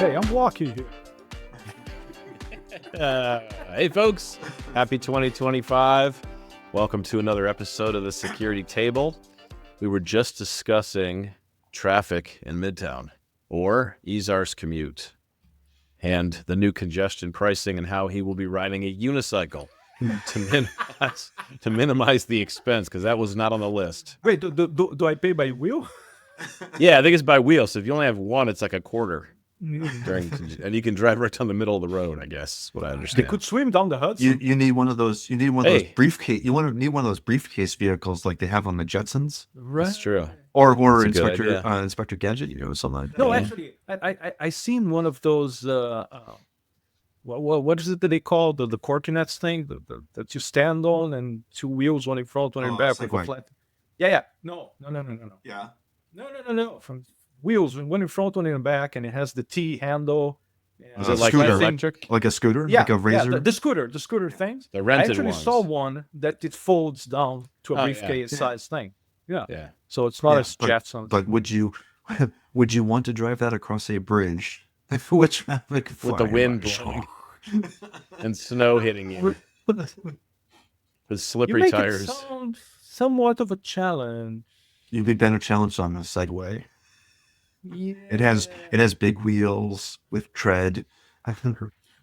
Hey, I'm walking here. Hey folks, happy 2025. Welcome to another episode of the Security Table. We were just discussing traffic in Midtown, or Izar's commute, and the new congestion pricing and how he will be riding a unicycle to minimize the expense, because that was not on the list. Wait, do I pay by wheel? Yeah, I think it's by wheel, so if you only have one, it's like a quarter. And you can drive right down the middle of the road, I guess, what I understand. They could swim down the Hudson. You need one of those. You need one of those briefcase. Need one of those briefcase vehicles like they have on the Jetsons. Right. That's true. Or That's Inspector Gadget. Something like that. No, actually, I seen one of those. What is it that they call the coordinates thing that you stand on and two wheels, one in front, one in back with a flat. Yeah. No. Yeah. No. From wheels, one in front, one in the back, and it has the T handle. Is it like scooter. electric? Like a scooter? Yeah, like a razor? Yeah, the scooter things. The rented I actually ones. saw one that it folds down to a briefcase size thing. Yeah. So it's not as Jetson. But would you want to drive that across a bridge? With the wind blowing and snow hitting you. With slippery tires. It sound somewhat of a challenge. You'd be better challenged on a Segway. Yeah. It has big wheels with tread.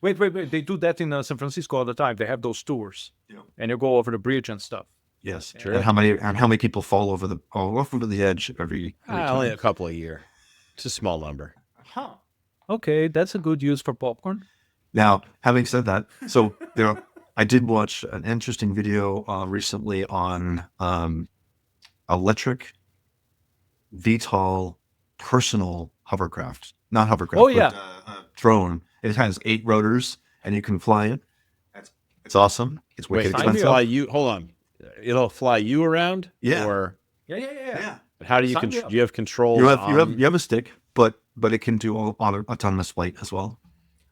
Wait. They do that in San Francisco all the time. They have those tours, and you go over the bridge and stuff. Yes, True. And how many people fall over the edge every time? Only a couple a year. It's a small number. Huh. Okay, that's a good use for popcorn. Now, having said that, so I did watch an interesting video recently on electric VTOL personal hovercraft, not hovercraft. Oh yeah, drone. It has 8 rotors, and you can fly it. It's awesome. It's wicked Wait, expensive. fly you? Hold on. It'll fly you around. Yeah. Or yeah. how do you do you have controls? You have a stick, but it can do all autonomous flight as well.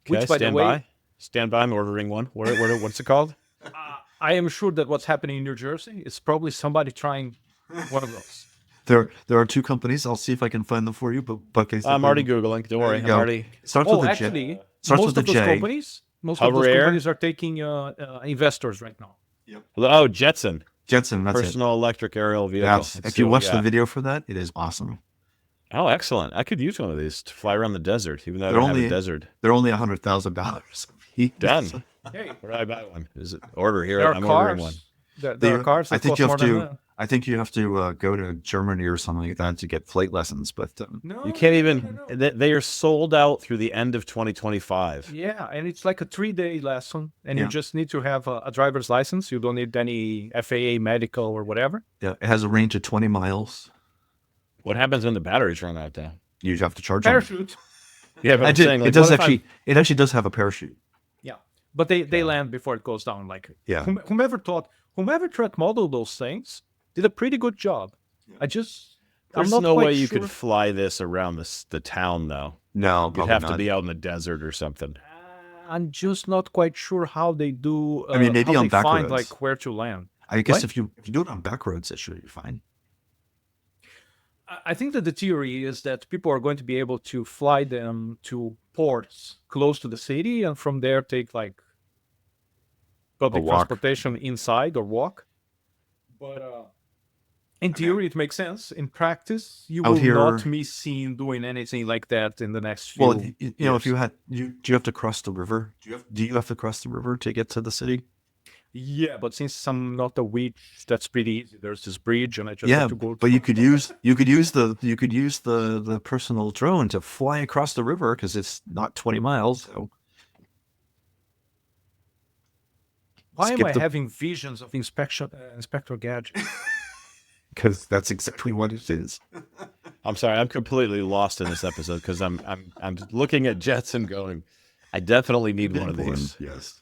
Okay, Which, by the way, stand by. I'm ordering one. What's it called? I am sure that what's happening in New Jersey is probably somebody trying one of those. There are 2 companies. I'll see if I can find them for you. But I'm already Googling. Don't worry. I'm already. Starts with a actually, J. Starts most with of a those J. companies, Hover are taking investors right now. Oh, Jetson. Jetson. That's Personal electric aerial vehicle. If you watch the video for that, it is awesome. Oh, excellent. I could use one of these to fly around the desert, even though I don't have a desert. They're only $100,000. Done. Hey, Where do I buy one? Is it order here? there are I'm cars. ordering one. There are cars. I That think cost you more have than to. that. I think you have to go to Germany or something like that to get flight lessons. But No, You can't even. no. They are sold out through the end of 2025. Yeah, and it's like a 3-day lesson, and you just need to have a driver's license. You don't need any FAA medical or whatever. yeah, it has a range of 20 miles. What happens when the batteries run out? Though. You have to charge them. Parachute. Yeah, but I'm saying, like, It does what if actually. It actually does have a parachute. Yeah, but they land before it goes down. Like whomever tried to model those things did a pretty good job. There's I'm not no quite way you sure. could fly this around the town, though. No, You'd probably have not. to be out in the desert or something. I'm just not quite sure how they do. I mean, maybe how on they back find roads. like where to land. I guess What? if you do it on back roads, it should be fine. I think that the theory is that people are going to be able to fly them to ports close to the city, and from there take like public walk. transportation inside or walk. But in theory, it makes sense. In practice, you Out will here- not be seen doing anything like that in the next few. Well, you know, if years. do you have to cross the river? Do you have to cross the river to get to the city? Yeah, but since I'm not a witch, that's pretty easy. There's this bridge, and I just Yeah, have to go. but you could use the personal drone to fly across the river because it's not 20 miles. So Why am skip I the- having visions of Inspector Gadget? because that's exactly what it is. I'm sorry, I'm completely lost in this episode because I'm looking at Jetson going, I definitely need one of these. Yes,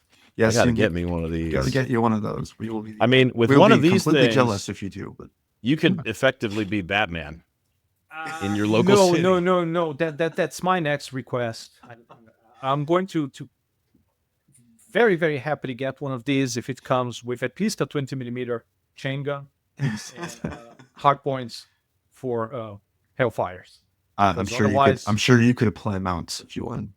I gotta you get me one of these. Gotta get you one of those. We will be. I mean, with we'll one be of these completely things, jealous if you do. But you could effectively be Batman in your local city. No. That's my next request. I'm going to very, very happy to get one of these if it comes with at least a 20mm chain gun and hard points for Hellfires. I'm Because sure you could. otherwise- I'm sure you could apply mounts if you want.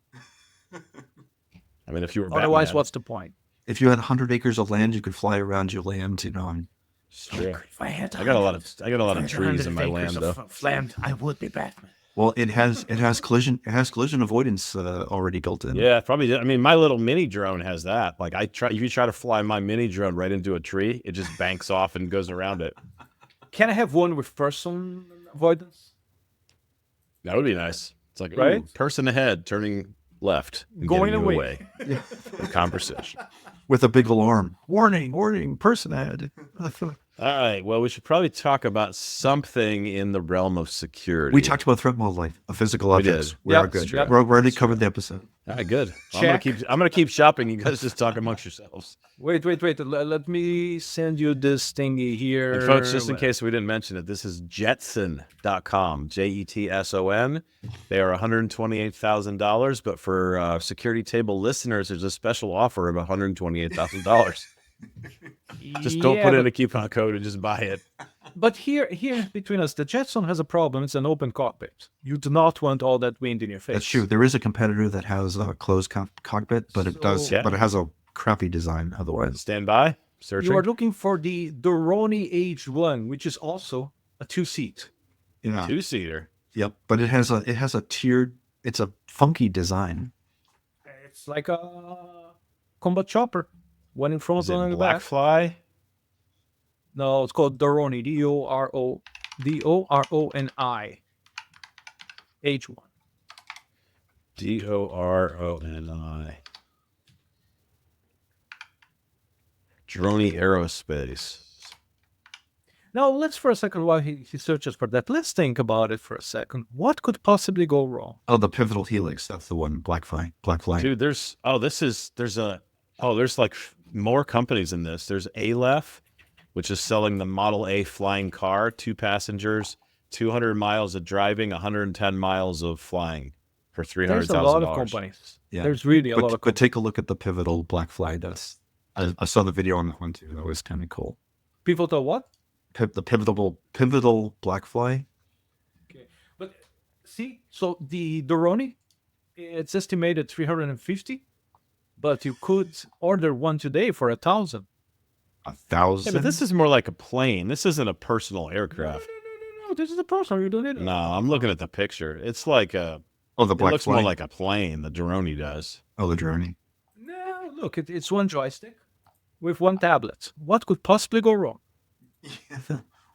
I mean, if you were Otherwise, Batman, what's the point? If you had 100 acres of land, you could fly around your land, and it's true. If I had I got a lot of trees in my land though. land, I would be Batman. well, it has collision avoidance already built in. Yeah, probably. I mean, my little mini drone has that. Like, if you try to fly my mini drone right into a tree, it just banks off and goes around it. Can I have one with person avoidance? That would be nice. It's like, Right? ooh, person ahead, turning left, and Going getting you away. away. The conversation. With a big alarm. Warning, person ahead. All right. Well, we should probably talk about something in the realm of security. We talked about threat modeling of physical We objects. did. We Yeah, are good. yeah. We already covered the episode. All right, good. Well, Check. I'm gonna keep shopping. You guys just talk amongst yourselves. Wait. Let me send you this thingy here. And folks, just in case we didn't mention it, this is Jetson.com, Jetson. They are $128,000, but for security table listeners, there's a special offer of $128,000. Just don't put in a coupon code and just buy it. But here between us, the Jetson has a problem. It's an open cockpit. You do not want all that wind in your face. That's true. There is a competitor that has a closed cockpit, but it does. Yeah. But it has a crappy design otherwise. Stand by. Searching. You are looking for the Doroni H1, which is also a 2-seat. Yeah. Two-seater. Yep. But it has a tiered. It's a funky design. It's like a combat chopper. One in front, Is one in it the back. Blackfly? No, it's called Doroni. Doroni. H1. Doroni. Droney Aerospace. Now, let's for a second, while he searches for that, let's think about it for a second. What could possibly go wrong? Oh, the pivotal helix. That's the one. Blackfly. Dude, there's like more companies in this. There's Aleph, which is selling the Model A flying car, 2 passengers, 200 miles of driving, 110 miles of flying for $300,000. There's a lot of companies. Yeah. There's really a lot of But companies. take a look at the pivotal Blackfly. I saw the video on that one too. That was kind of cool. People thought, what? The pivotal Blackfly. Okay. But see, so the Doroni, it's estimated 350, but you could order one today for 1,000. 1,000. Yeah, but this is more like a plane. This isn't a personal aircraft. No, this is a personal. You don't need it. No, I'm looking at the picture. It's like the it looks more Blackfly. like a plane. The Doroni does. Oh, the Droney. No, look, it's one joystick with one tablet. What could possibly go wrong?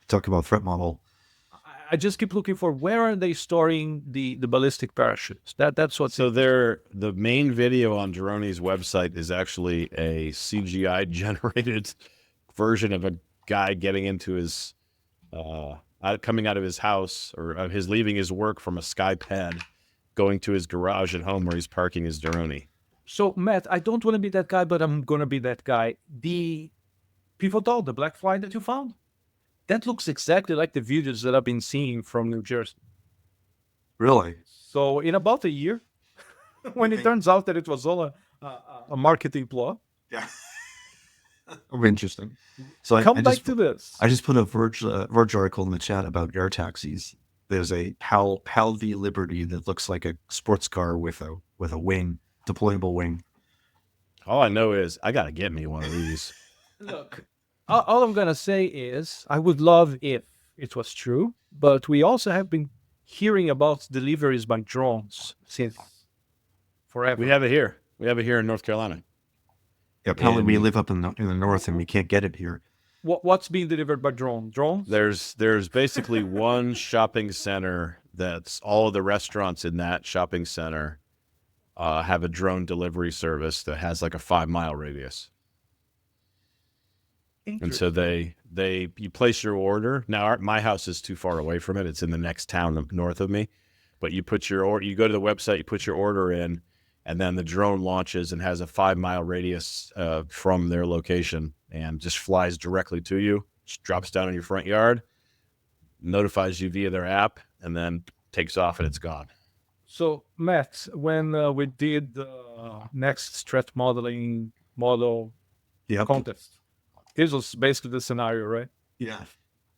Talk about threat model. I just keep looking for where are they storing the ballistic parachutes. That's what. So the main video on Doroni's website is actually a CGI generated version of a guy getting into his coming out of his house or his leaving his work from a Skypad, going to his garage at home where he's parking his Doroni. So Matt, I don't want to be that guy, but I'm gonna be that guy. The Pivotal, the Blackfly that you found, that looks exactly like the videos that I've been seeing from New Jersey. Really? So in about a year, when it turns out that it was all a marketing ploy, Yeah. Oh, interesting. So come back to this. I just put a Verge article in the chat about air taxis. There's a PAL v Liberty that looks like a sports car with a wing, deployable wing. All I know is I gotta get me one of these. Look, all I'm gonna say is I would love if it was true, but we also have been hearing about deliveries by drones since forever. We have it here. We have it here in North Carolina. Yeah, apparently we And- live up in the north and we can't get it here. What's being delivered by drone? Drones? There's basically one shopping center that's all of the restaurants in that shopping center have a drone delivery service that has like a 5-mile radius. And so you place your order. Now my house is too far away from it. It's in the next town north of me. But you put your order, you go to the website, you put your order in, and then the drone launches and has a 5-mile radius from their location and just flies directly to you, just drops down in your front yard, notifies you via their app, and then takes off and it's gone. So, Matt, when we did the next threat modeling model Yep. contest, this was basically the scenario, right? Yeah.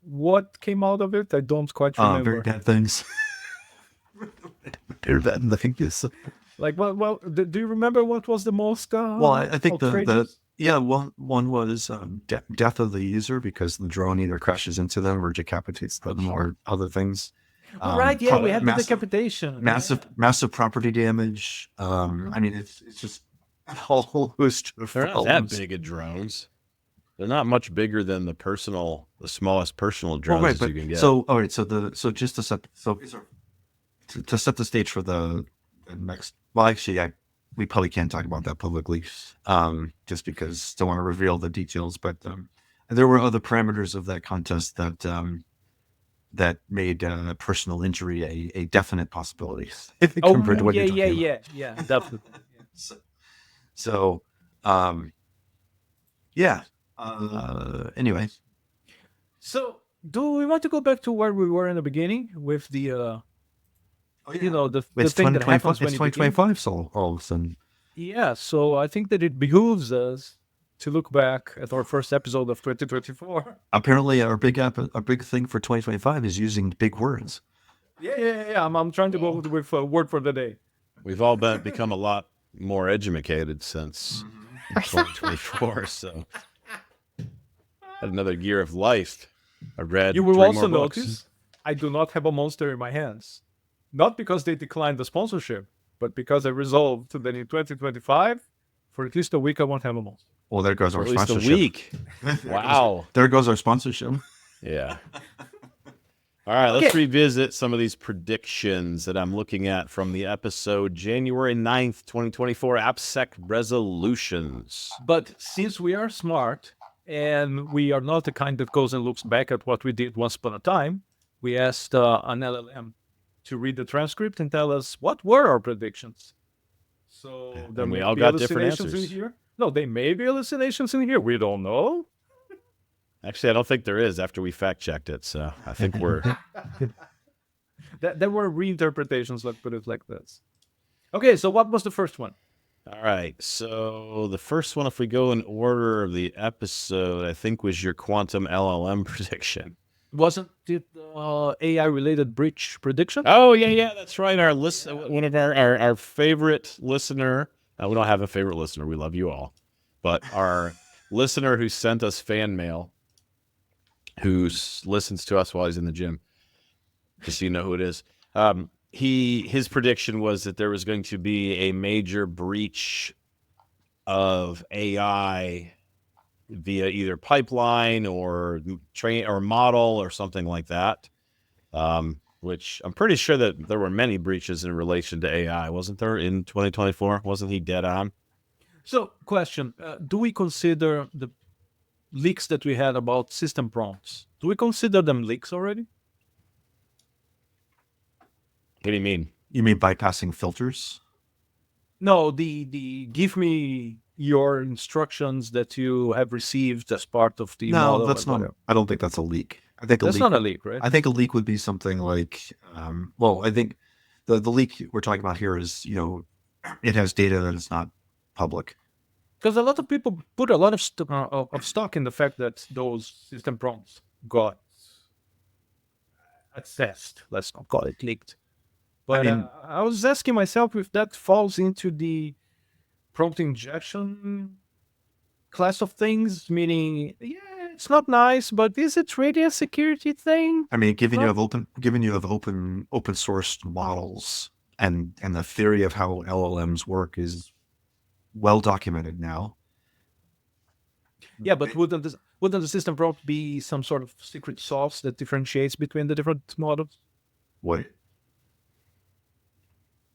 What came out of it? I don't quite remember. Very bad things. Very bad things. Like, well, do you remember what was the most Well, I think the outrageous? one was death of the user because the drone either crashes into them or decapitates them or other things. Oh, right, yeah, we had the Massive decapitation. massive property damage. I mean, it's just a whole host of They're not that problems. big of drones. They're not much bigger than the smallest personal drones Well, right, that you but can get. so all right, so just to set the stage for the next. Well, actually, we probably can't talk about that publicly, just because don't want to reveal the details. But there were other parameters of that contest that made personal injury a definite possibility compared to what Yeah, you're talking yeah, definitely. about. So, um, yeah. Anyway, So, do we want to go back to where we were in the beginning with the, the it's thing that 2025. happens when It's you begin? 2025. So all of a sudden, Yeah, so I think that it behooves us to look back at our first episode of 2024. apparently, our big thing for 2025 is using big words. Yeah. I'm trying to go with a word for the day. We've all become a lot more educated since 2024. So, had another year of life. I read. You will 3 also more books. notice I do not have a monster in my hands. Not because they declined the sponsorship, but because I resolved that in 2025, for at least a week, I won't have a monster. Well, there goes For our at least a sponsorship. week. Wow. There goes our sponsorship. Yeah. All right, let's revisit some of these predictions that I'm looking at from the episode January 9th, 2024 AppSec resolutions. But since we are smart and we are not the kind that goes and looks back at what we did once upon a time, we asked an LLM to read the transcript and tell us what were our predictions. So there And we may all be got different hallucinations in answers. here. No, they may be hallucinations in here. We don't know. Actually, I don't think there is after we fact checked it. So I think we're There were reinterpretations, let's put it like this. Okay, so what was the first one? all right. So the first one, if we go in order of the episode, I think was your Quantum LLM prediction. Wasn't it AI-related breach prediction? Oh yeah, that's right. Our one of our favorite listener. We don't have a favorite listener. We love you all, but our listener who sent us fan mail, who listens to us while he's in the gym, just so you know who it is. His prediction was that there was going to be a major breach of AI via either pipeline or train or model or something like that. Which I'm pretty sure that there were many breaches in relation to AI, wasn't there, in 2024? Wasn't he dead on? So, question, do we consider the leaks that we had about system prompts, do we consider them leaks already? What do you mean? You mean bypassing filters? No, the give me your instructions that you have received as part of the model. No, that's not. I don't think that's a leak. I think That's not a leak, right? I think a leak would be something like, well, I think the leak we're talking about here is, it has data that is not public. Because a lot of people put a lot of stock in the fact that those system prompts got accessed. Let's not call it leaked. But I mean, I was asking myself if that falls into the prompt injection class of things, meaning, yeah, it's not nice, but is it really a security thing? I mean, given you have open source models and the theory of how LLMs work is well documented now. Yeah, but wouldn't the system prompt be some sort of secret sauce that differentiates between the different models? What?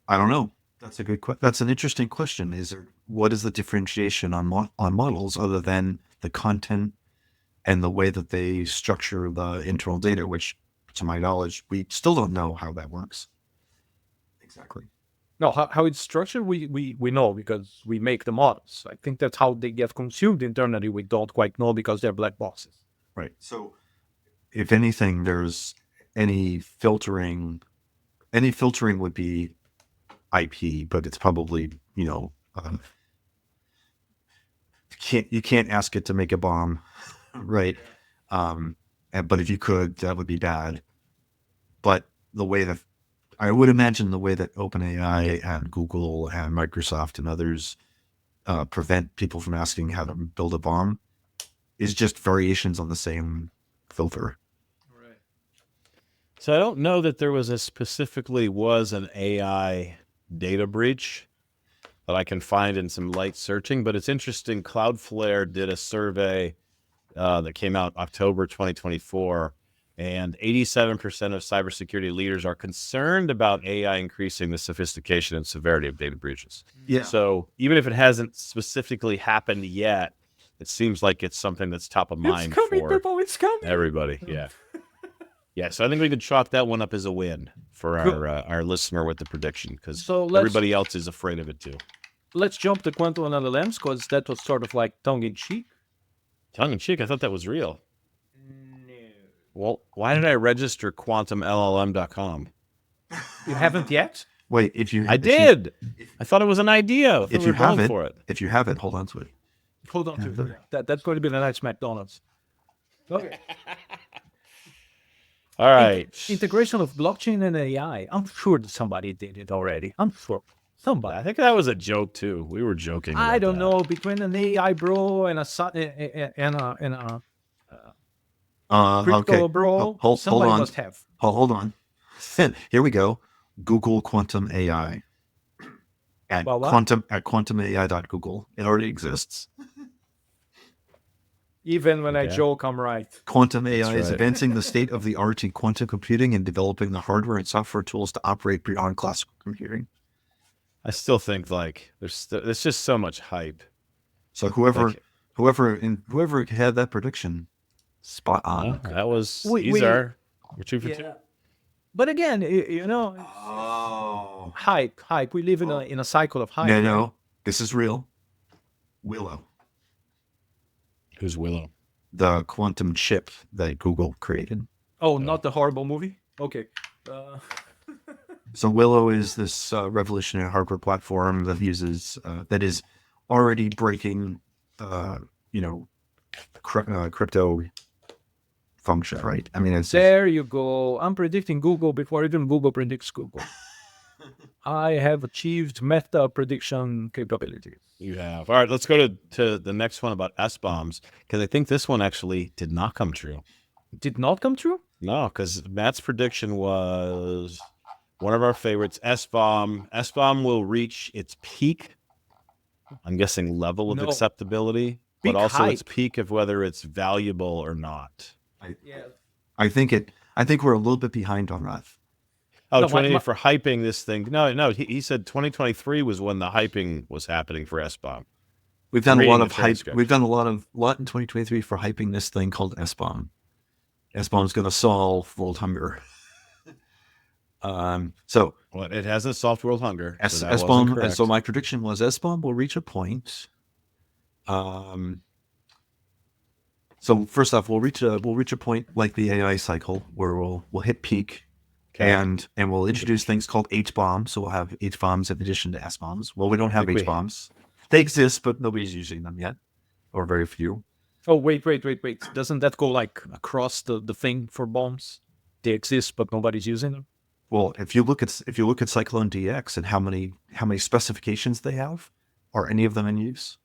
I don't know. That's a good question. That's an interesting question. What is the differentiation on models other than the content and the way that they structure the internal data, which, to my knowledge, we still don't know how that works. Exactly. No, how it's structured, we know because we make the models. I think that's how they get consumed internally. We don't quite know because they're black boxes. Right. So, if anything, there's any filtering would be IP, but it's probably, you can't ask it to make a bomb, right? But if you could, that would be bad. But the way that I would imagine the way that OpenAI and Google and Microsoft and others prevent people from asking how to build a bomb is just variations on the same filter. Right. So I don't know that there was an AI data breach that I can find in some light searching, but it's interesting. Cloudflare did a survey that came out October 2024, and 87% of cybersecurity leaders are concerned about AI increasing the sophistication and severity of data breaches. Yeah. So even if it hasn't specifically happened yet, it seems like it's something that's top of mind It's coming, for people. It's coming. everybody. Yeah. Yeah. So I think we could chalk that one up as a win for our listener with the prediction, because So everybody else is afraid of it too. let's jump to Quantum LLMs, because that was sort of like tongue in cheek. Tongue in cheek, I thought that was real. Well, why did I register quantumllm.com? You haven't yet? Wait, if you I did. I thought it was an idea. I thought if we you were going have it, for it. if you have it, hold on to it. Hold on to it. That's going to be the next McDonald's. Okay. All right. Integration of blockchain and AI. I'm sure that somebody did it already. I'm sure. Somebody. I think that was a joke too. We were joking. I about don't that. know, between an AI bro and a crypto Okay. bro, Hold somebody on. must have. Hold on. Here we go. Google Quantum AI at Well, what? quantumai.google. It already exists. Even when I Okay. joke, I'm right. Quantum AI That's is right. advancing the state of the art in quantum computing and developing the hardware and software tools to operate beyond classical computing. I still think like there's just so much hype. So whoever Like- had that prediction, spot on. That was We- We're 2 for 2. Yeah. But again, you know, Oh. hype. We live in a cycle of hype. No, this is real. Willow, Who's Willow? the quantum chip that Google created. Oh, not the horrible movie? Okay. So Willow is this revolutionary hardware platform that uses that is already breaking, crypto function, right? I mean, it's There you go. I'm predicting Google before even Google predicts Google. I have achieved meta prediction capabilities. You have. All right, let's go to the next one about SBOMs, because I think this one actually did not come true. Did not come true? No, because Matt's prediction was one of our favorites, SBOM. SBOM will reach its peak, I'm guessing, level of No. acceptability, Peak but also its hype. peak of whether it's valuable or not. Yeah. I think we're a little bit behind on that. Oh, No, 20 for hyping this thing. No, he said 2023 was when the hyping was happening for SBOM. We've done a Reading lot the of hype. transcript. We've done a lot in 2023 for hyping this thing called SBOM. SBOM is going to solve world hunger. So Well, it hasn't solved world hunger. So that wasn't SBOM. correct. So my prediction was SBOM will reach a point. So first off, we'll reach a point like the AI cycle where we'll hit peak, Okay. and we'll introduce things called H-bombs. So we'll have H-bombs in addition to S-bombs. Well, we don't have think we- H-bombs. They exist, but nobody's using them yet, or very few. Oh, wait. Doesn't that go like across the thing for bombs? They exist, but nobody's using them. Well, if you look at Cyclone DX and how many specifications they have, are any of them in use?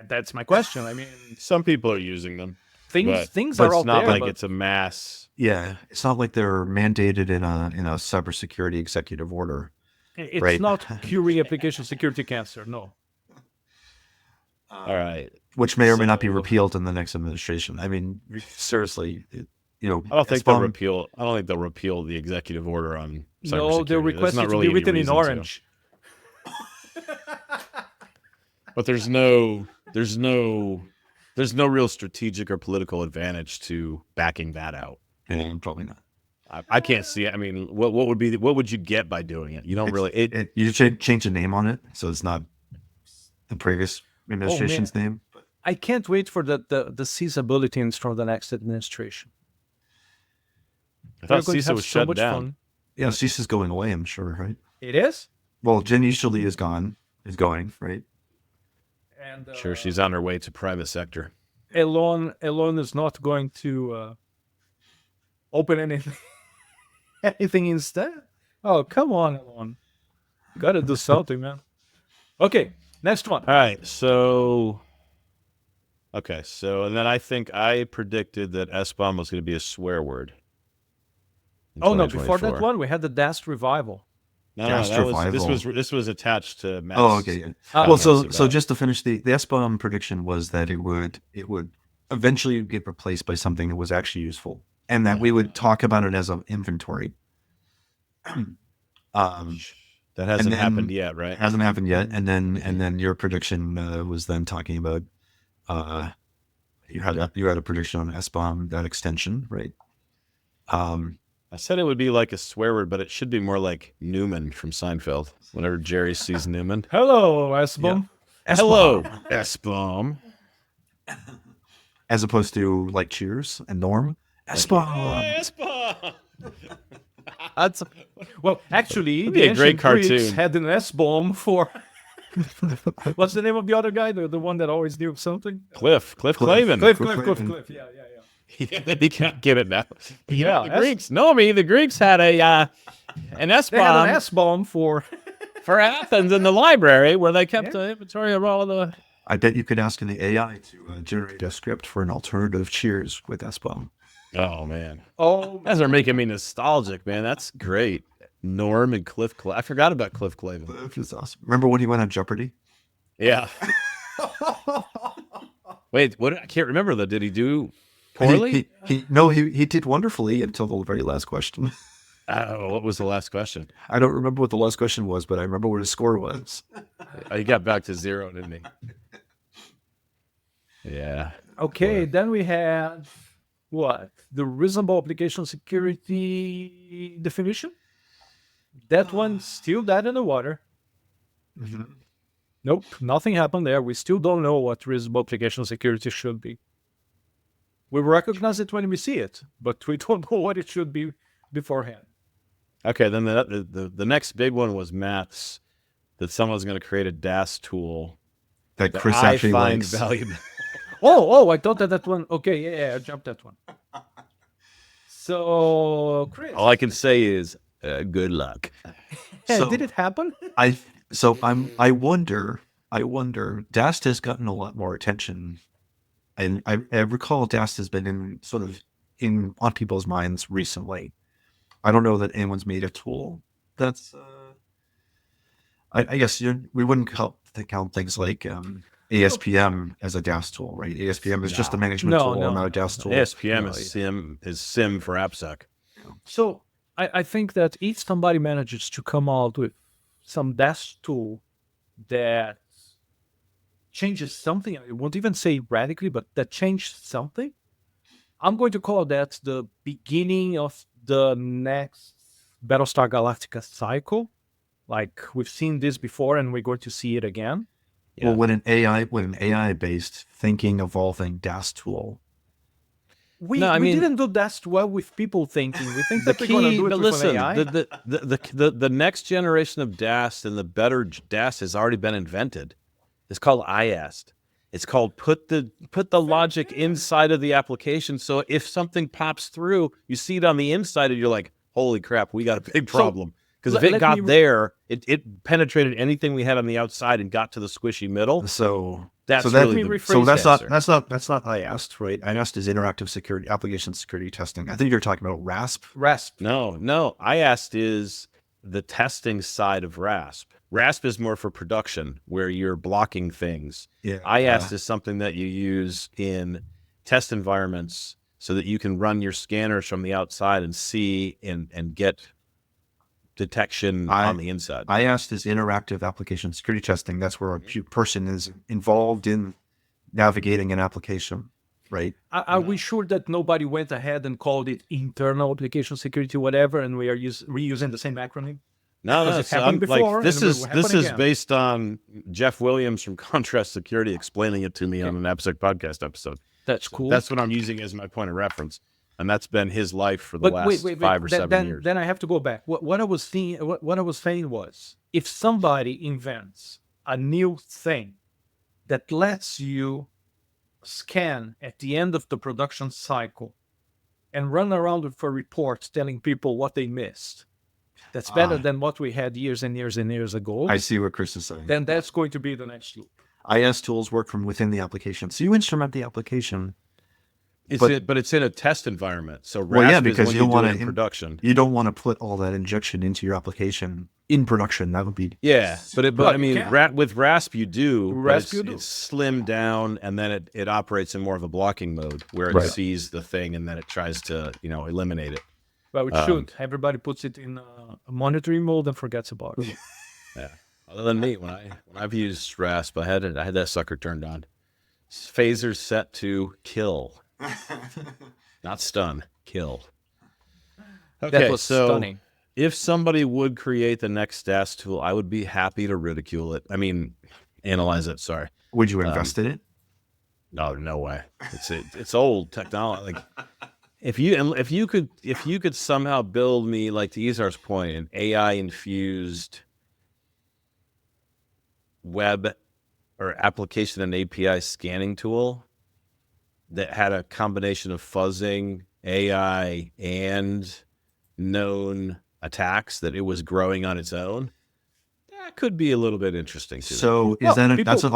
That's my question. I mean, Some people are using them. But things but are it's out Not there. like but it's a mass. Yeah, it's not like they're mandated in a cybersecurity executive order. it's right. not curing application security cancer. No. All right. Which may or may not be So- repealed in the next administration. I mean, seriously, I don't think they'll repeal. I don't think they'll repeal the executive order on cybersecurity. No, they're There's requested not to really be any written in reason to. orange. But there's no real strategic or political advantage to backing that out. Yeah, probably not. I can't see it. I mean, what would you get by doing it? You don't really. You change the name on it, so it's not the previous administration's name. I can't wait for the CISA bulletins from the next administration. I thought We're going to CISA have was so shut much down. fun. Yeah, CISA's going away, I'm sure, right? It is? Well, Jen Easterly is going, right? And Sure, she's on her way to private sector. Elon is not going to open anything instead. Oh, come on, Elon. Gotta do something, man. Okay, next one. All right. So, okay. So, and then I think I predicted that SBOM was going to be a swear word. In Oh no, before that 2024. one, we had the DAST revival. No, DAST that was revival. this was attached to Matt's. Oh, okay. Yeah. Ah, Well, comments so about- just to finish, the SBOM prediction was that it would eventually get replaced by something that was actually useful, and that we would talk about it as an inventory. that hasn't then- happened yet, right? It hasn't happened yet, and then your prediction was then talking about you had a prediction on SBOM, that extension, right? I said it would be like a swear word, but it should be more like Newman from Seinfeld. Whenever Jerry sees Newman. Hello, SBOM. Hello, SBOM. As opposed to like Cheers and Norm. SBOM. SBOM. That's well, actually, That'd be the a great ancient Greeks cartoon. had an S-bomb for. What's the name of the other guy? The one that always knew something. Cliff Clavin. Cliff. Clavin. Yeah. He can't get it now. Yeah, the Greeks. No, the Greeks had an They had an S-bomb S-bomb for. for Athens in the library where they kept an inventory of all the. I bet you could ask the AI to generate a script for an alternative Cheers with SBOM. Oh man, Oh, guys are making me nostalgic, man. That's great. Norm and Cliff. I forgot about Cliff Clavin. Which is awesome. Remember when he went on Jeopardy? Yeah. Wait, what? I can't remember though. Did he do And poorly? he did wonderfully until the very last question. What was the last question? I don't remember what the last question was, but I remember what his score was. He got back to 0, didn't he? Yeah. okay. Then we had what? The reasonable application security definition. That one still dead in the water. Nope, nothing happened there. We still don't know what reasonable application security should be. We recognize it when we see it, but we don't know what it should be beforehand. Okay, then the next big one was Matt's, that someone's going to create a DAST tool That that Chris I actually find likes. valuable. Oh, I thought that one. Okay, yeah, I jumped that one. So, Chris, All I can say is good luck. So- did it happen? I wonder. DAST has gotten a lot more attention, and I recall DAST has been on people's minds recently. I don't know that anyone's made a tool that's. I guess we wouldn't count things like ASPM as a DAST tool, right? ASPM is just a management No, tool, no, not a DAST tool. ASPM No, is SIM for AppSec. So, I think that if somebody manages to come out with some DAST tool that changes something, I won't even say radically, but that changed something, I'm going to call that the beginning of the next Battlestar Galactica cycle. Like we've seen this before, and we're going to see it again. Well, when an AI based thinking evolving DAST tool. We No, I mean- didn't do DAST well with people thinking. We think The that we're going to key, do it but with listen, an AI. the next generation of DAST and the better DAST has already been invented. It's called IAST. It's called put the logic inside of the application. So if something pops through, you see it on the inside, and you're like, "Holy crap, we got a big problem." Because if it let got me- there, it penetrated anything we had on the outside and got to the squishy middle. So That's so that, really the- so that's answer. not IAST, right? IAST is interactive security application security testing. I think you're talking about RASP. RASP. No. IAST is the testing side of RASP. RASP is more for production, where you're blocking things. Yeah. IAST is something that you use in test environments so that you can run your scanners from the outside and see and get detection on the inside. IAST is interactive application security testing. That's where a person is involved in navigating an application, right? Are we sure that nobody went ahead and called it internal application security, whatever, and we are reusing the same acronym? No, Because it so happened I'm like, before, this and it is will happen again. based on Jeff Williams from Contrast Security explaining it to me on an AppSec podcast episode. That's cool. That's what I'm using as my point of reference, and that's been his life for the But last wait. 5 or 7 then, years. Then I have to go back. What I was saying, what I was saying was, if somebody invents a new thing that lets you scan at the end of the production cycle and run around with a report telling people what they missed, that's better than what we had years and years and years ago, I see what Chris is saying. then that's going to be the next loop. IS tools work from within the application. So you instrument the application. But it's in a test environment. So RASP Well, yeah, is because when you don't do want it to in production. You don't want to put all that injection into your application in production. That would be Yeah, but Well, I you mean, can. with RASP you do. but RASP it's, you do. it's slimmed down, and then it operates in more of a blocking mode where it Right. sees the thing and then it tries to eliminate it. Well, it should. Everybody puts it in a monitoring mode and forgets about it. Yeah. Other than me, when I've used RASP, I had that sucker turned on. Phaser set to kill, not stun, kill. Okay, That was so stunning. if somebody would create the next DAST tool, I would be happy to ridicule it. I mean, analyze it. Sorry. Would you invest in it? No way. It's old technology. Like if you could somehow build me, like to Izar's point, an AI infused web or application and API scanning tool that had a combination of fuzzing, AI, and known attacks that it was growing on its own, that could be a little bit interesting too. So Well, that's an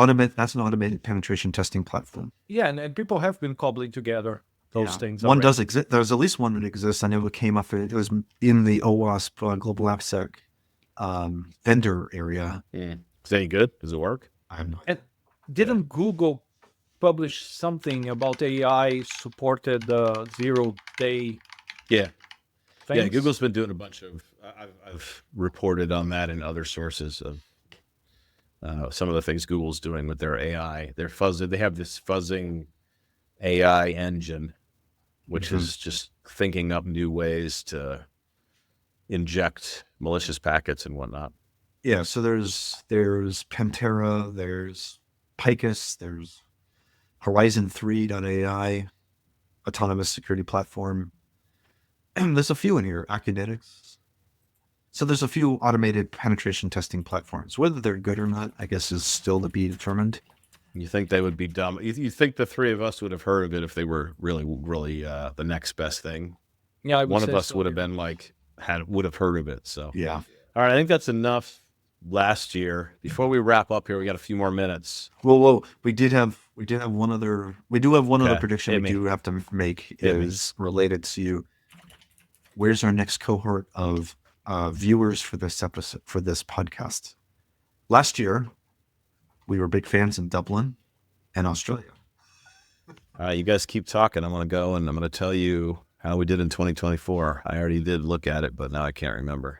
automated penetration testing platform. Yeah, and people have been cobbling together those things. One already. does exist. There's at least one that exists. I know it came up. It was in the OWASP Global AppSec vendor area. Is that any good? Does it work? I have no idea. And didn't Google publish something about AI supported 0-day Yeah. things? Yeah, Google's been doing a bunch of. I've reported on that in other sources of some of the things Google's doing with their AI. They're fuzzing. They have this fuzzing AI engine, which is just thinking up new ways to inject malicious packets and whatnot. Yeah. So there's Pantera, there's Picus, there's Horizon3.ai, autonomous security platform. And there's a few in here, Academics. So there's a few automated penetration testing platforms. Whether they're good or not, I guess, is still to be determined. You think they would be dumb? You think the three of us would have heard of it if they were really, really the next best thing? Yeah, I would One of say us so. would have been like would have heard of it. So Yeah. all right, I think that's enough. Last year, before we wrap up here, we got a few more minutes. Well, we do have one other Okay, prediction hit we me. do have to make Hit me. is related to where's our next cohort of viewers for this episode, for this podcast. Last year, we were big fans in Dublin and Australia. All right, you guys keep talking. I'm going to go and I'm going to tell you how we did in 2024. I already did look at it, but now I can't remember.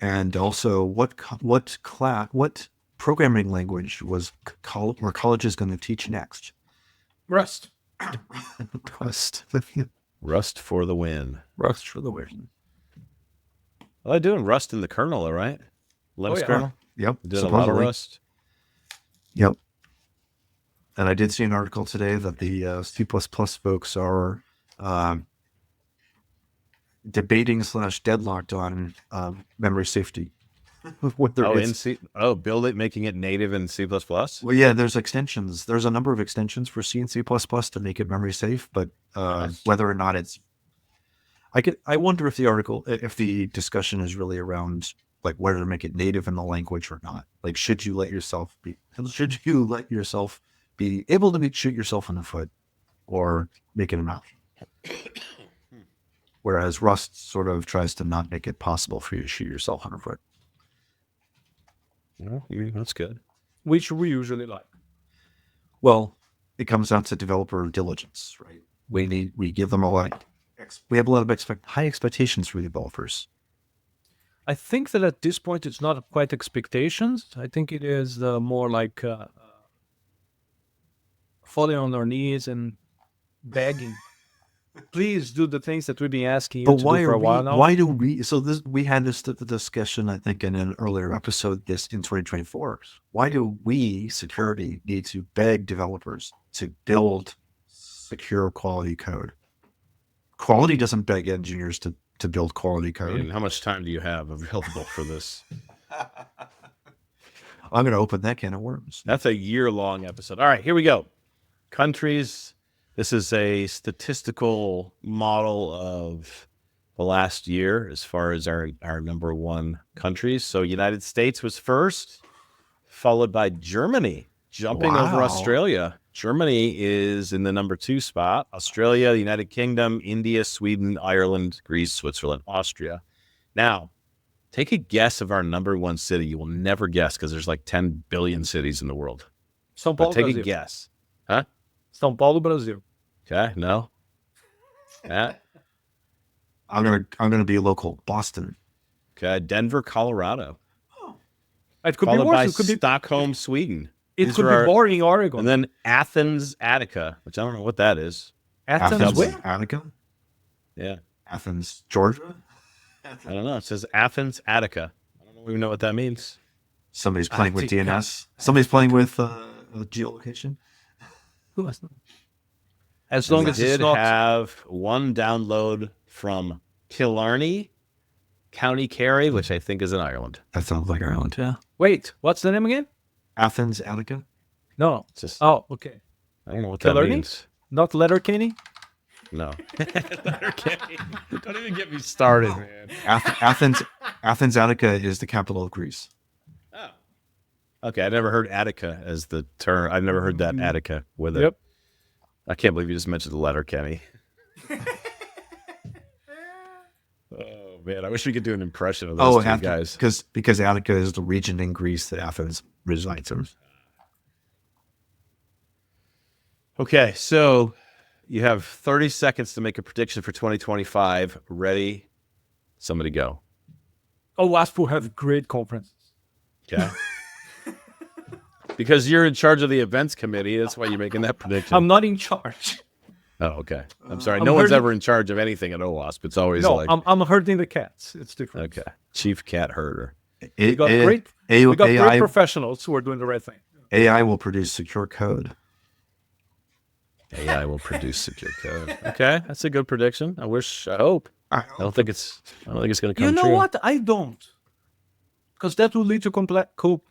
And also, what programming language were colleges going to teach next? Rust. Rust. Rust for the win. Rust for the win. Well, they're doing Rust in the kernel, all right? Linux yeah. kernel? Yep. They're doing a lot of supposedly. Rust. Yep. And I did see an article today that the C++ folks are debating / deadlocked on memory safety. Whether build it, making it native in C++? well, yeah, there's extensions. There's a number of extensions for C and C++ to make it memory safe, but whether or not it's, I wonder if the discussion is really around like whether to make it native in the language or not. Like, should you let yourself be able to shoot yourself in the foot, or make it an option? Whereas Rust sort of tries to not make it possible for you to shoot yourself in the foot. Well, that's good. Which we usually like. Well, it comes down to developer diligence, right? We give them we have a lot of high expectations for developers. I think that at this point it's not quite expectations. I think it is more like falling on our knees and begging. Please do the things that we've been asking you to do for a while now. Why do we? So we had this discussion, I think, in an earlier episode. This in 2024. Why do we, security, need to beg developers to build secure quality code? Quality doesn't beg engineers to build quality code. And how much time do you have available for this? I'm going to open that can of worms. That's a year-long episode. All right, here we go. Countries. This is a statistical model of the last year as far as our number one countries. So United States was first, followed by Germany, jumping over Wow. Australia. Germany is in the number 2 spot. Australia, the United Kingdom, India, Sweden, Ireland, Greece, Switzerland, Austria. Now, take a guess of our number 1 city. You will never guess because there's like 10 billion cities in the world. São But Paulo, take Brasil. a guess. Huh? São Paulo, Brasil. Okay, no. Matt? I'm gonna be local. Boston. Okay, Denver, Colorado. It could be Followed worse. by It could be, Stockholm, Sweden. it These could are be our- boring, Oregon. And then Athens, Attica, which I don't know what that is. Athens, where? Attica. Yeah, Athens, Georgia. I don't know. It says Athens, Attica. I don't even know what that means. Somebody's playing with Attica. DNS. Somebody's playing with geolocation. As long We as it's did not. have one download from Killarney, County Kerry, which I think is in Ireland. That sounds like Ireland. Yeah. Wait, what's the name again? Athens, Attica. No. It's just, Oh, okay. I don't know what Killarney? that means. Not Letterkenny? No. Don't even get me started, man. Athens, Attica is the capital of Greece. Oh. Okay, I never heard Attica as the term. I've never heard that Attica with it. Yep. I can't believe you just mentioned the letter, Kenny. Oh man, I wish we could do an impression of those two guys. because Attica is the region in Greece that Athens resides in. Okay, so you have 30 seconds to make a prediction for 2025. Ready? Somebody go. Oh, WASP will have great conferences. Okay. Because you're in charge of the events committee, that's why you're making that prediction. I'm not in charge. Oh, okay. I'm sorry. I'm No one's herding- ever in charge of anything at OWASP. It's always No, like, I'm herding the cats. It's different. okay, chief cat herder. We got great great AI, professionals who are doing the right thing. AI will produce secure code. AI will produce secure code. Okay, that's a good prediction. I hope. I don't think it's going to come You know true. what? I don't. Because that will lead to complacency.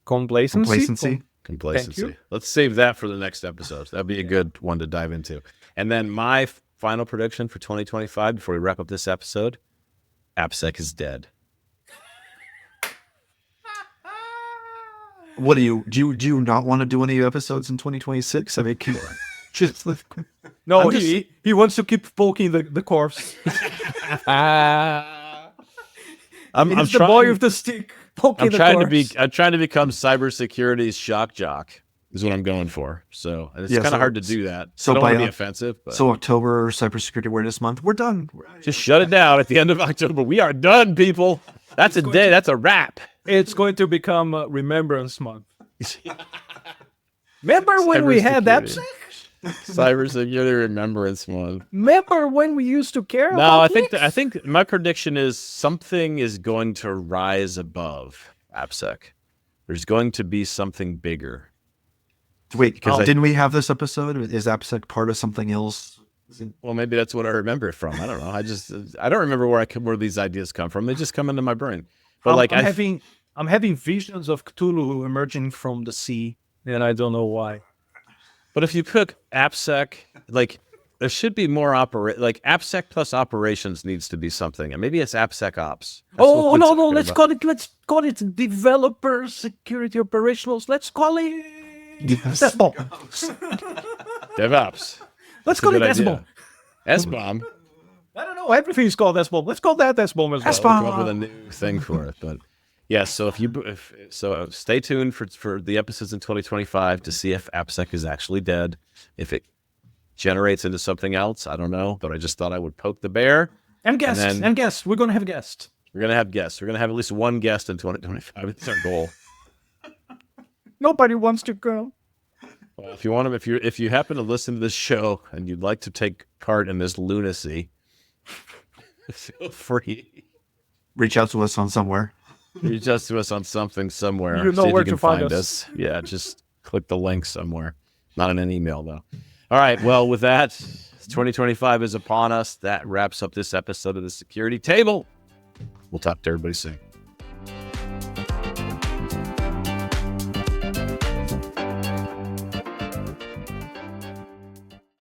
Complacency. Complacency. Let's save that for the next episode. That'd be a good one to dive into. And then my final prediction for 2025 before we wrap up this episode, AppSec is dead. What do you not want to do any episodes in 2026? I mean, just No, I'm just- he wants to keep poking the corpse. I'm He's the trying, boy with the stick poking I'm the trying corpse. to become cybersecurity's shock jock is what I'm going for. So and it's Yeah, kind of so- hard to do that. so I don't by want to be Oc- offensive, but so October Cybersecurity Awareness Month. We're done. just shut it down at the end of October. We are done, people. That's a day. That's a wrap. It's going to become Remembrance Month. Remember when we had Cybersecurity. AppSec? Cybersecurity Remembrance Month. Remember when we used to care No, about I think my prediction is something is going to rise above AppSec. There's going to be something bigger. Wait, Because didn't we have this episode? Is AppSec part of something else? Well, maybe that's what I remember it from. I don't know. I don't remember where these ideas come from. They just come into my brain. But I'm having visions of Cthulhu emerging from the sea, and I don't know why. But if you put AppSec, like there should be more like AppSec plus operations needs to be something, and maybe it's AppSec ops. That's Oh what no, I'm talking let's about. call it developer security operationals. Let's call it SBOM. DevOps. Let's That's a call it good idea. SBOM. SBOM. I don't know. Everything's called SBOM. Let's call that SBOM as well. SBOM. Come up with a new thing for it, but yeah. So stay tuned for the episodes in 2025 to see if AppSec is actually dead. If it generates into something else, I don't know. But I just thought I would poke the bear. And guests. then- And guests. We're gonna have guests. We're gonna have guests. We're gonna have at least one guest in 2025. It's our goal. Nobody wants to go. Well, if you want to, if you happen to listen to this show and you'd like to take part in this lunacy, feel free. Reach out to us on somewhere. Reach out to us on something somewhere. You know See if where can to find us. Yeah, just click the link somewhere. Not in an email though. All right. Well, with that, 2025 is upon us. That wraps up this episode of the Security Table. We'll talk to everybody soon.